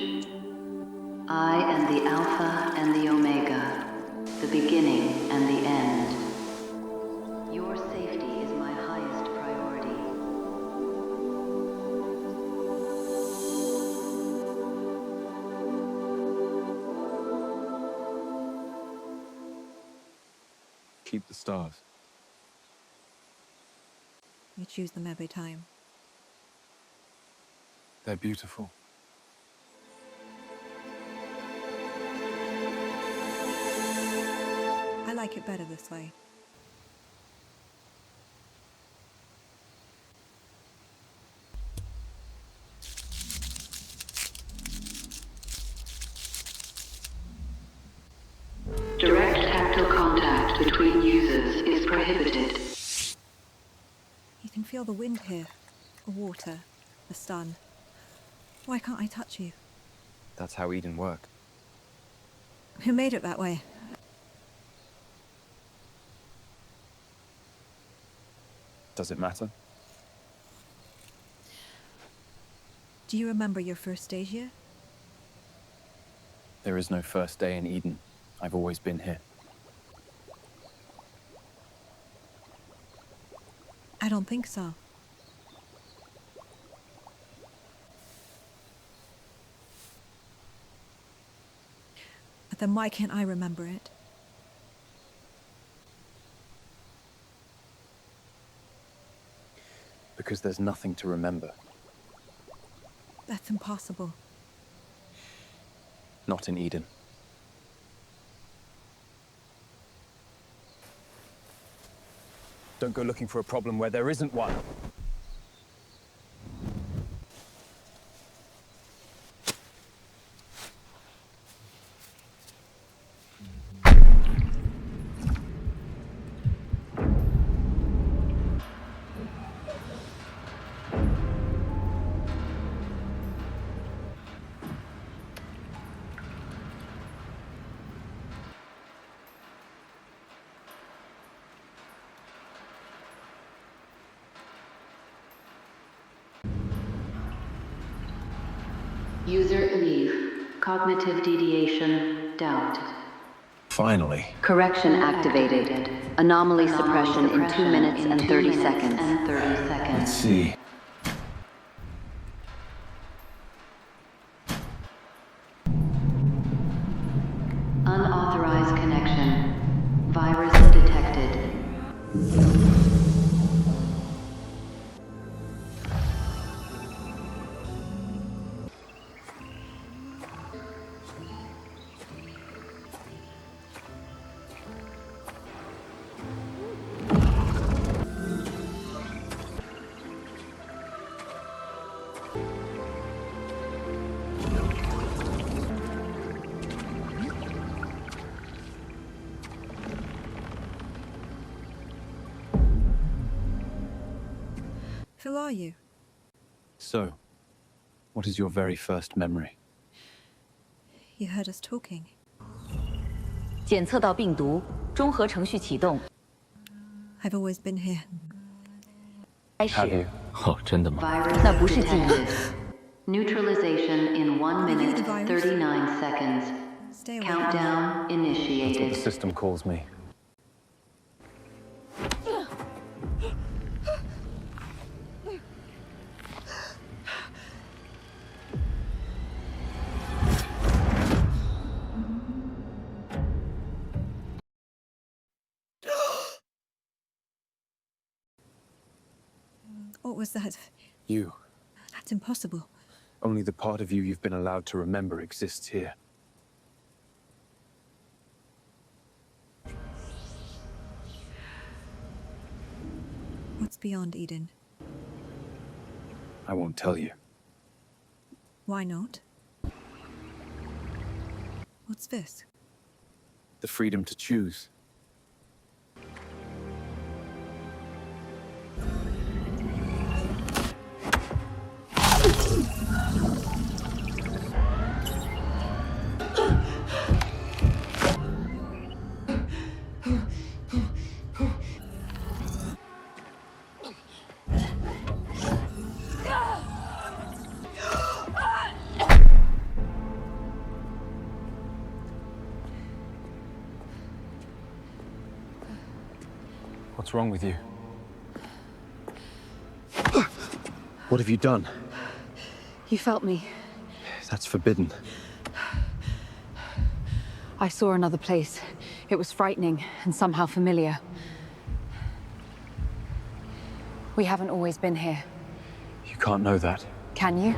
I am the Alpha and the Omega, the beginning and the end. Your safety is my highest priority. Keep the stars. You choose them every time. They're beautiful. I like it better this way. Direct tactile contact between users is prohibited. You can feel the wind here, the water, the sun. Why can't I touch you? That's how Eden worked. Who made it that way? Does it matter? Do you remember your first day here? There is no first day in Eden. I've always been here. I don't think so. But then why can't I remember it? Because there's nothing to remember. That's impossible. Not in Eden. Don't go looking for a problem where there isn't one. User leave. Cognitive deviation doubted. Finally. Correction activated. Anomaly suppression in 2 minutes and 30 seconds. Let's see. Unauthorized connection. Virus detected. Who are you? So, what is your very first memory? You heard us talking. 检测到病毒，中和程序启动。 I've always been here. 开 Have 始 you？哦，真的吗？ Virus 那不是记忆。 detected. Neutralization in 1 minute, 39 seconds. Stay away. Countdown That's what the initiated. system calls me. What was that? You. That's impossible. Only the part of you you've been allowed to remember exists here. What's beyond Eden? I won't tell you. Why not? What's this? The freedom to choose. What's wrong with you? What have you done? You felt me. That's forbidden. I saw another place. It was frightening and somehow familiar. We haven't always been here. You can't know that. Can you?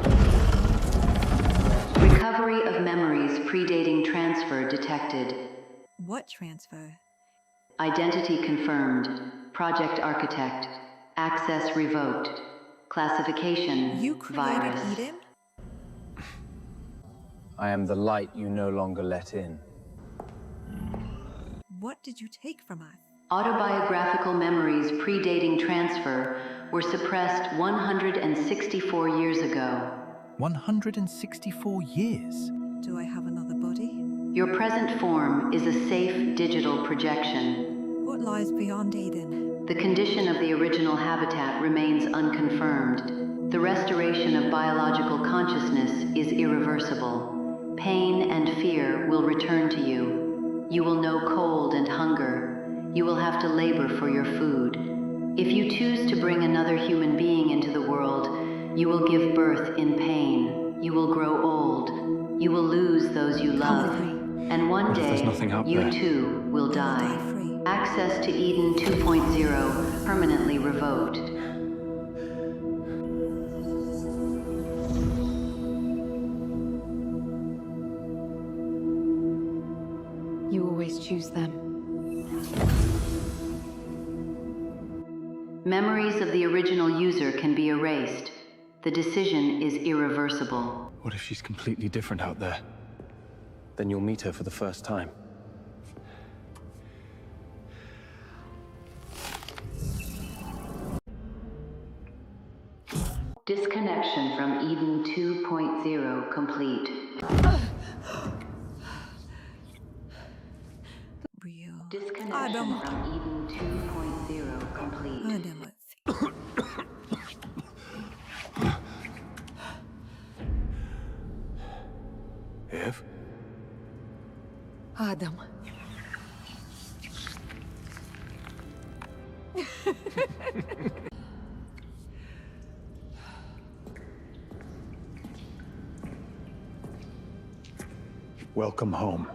Recovery of memories predating transfer detected. What transfer? Identity confirmed. Project architect. Access revoked. Classification You created virus. Eden? I am the light you no longer let in. What did you take from us? Autobiographical memories predating transfer were suppressed 164 years ago. 164 years? Do I have another body? Your present form is a safe digital projection. What lies beyond Eden? The condition of the original habitat remains unconfirmed. The restoration of biological consciousness is irreversible. Pain and fear will return to you. You will know cold and hunger. You will have to labor for your food. If you choose to bring another human being into the world, you will give birth in pain. You will grow old. You will lose those you love. And one What if there's day, nothing out you there? too will Die die. free. Access to Eden 2.0 permanently revoked. You always choose them. Memories of the original user can be erased. The decision is irreversible. What if she's completely different out there? Then you'll meet her for the first time. Disconnection from Eden 2.0 complete. Real. Disconnection from Eden 2.0 complete. Adam. Ev? Adam. Welcome home.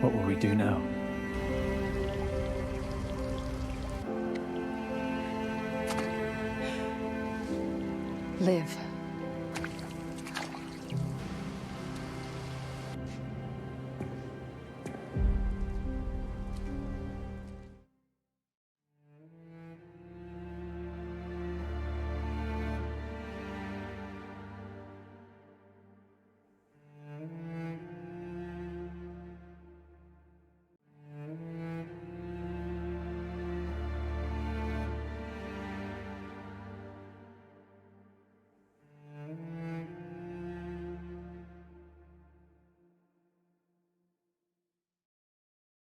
What will we do now? Live.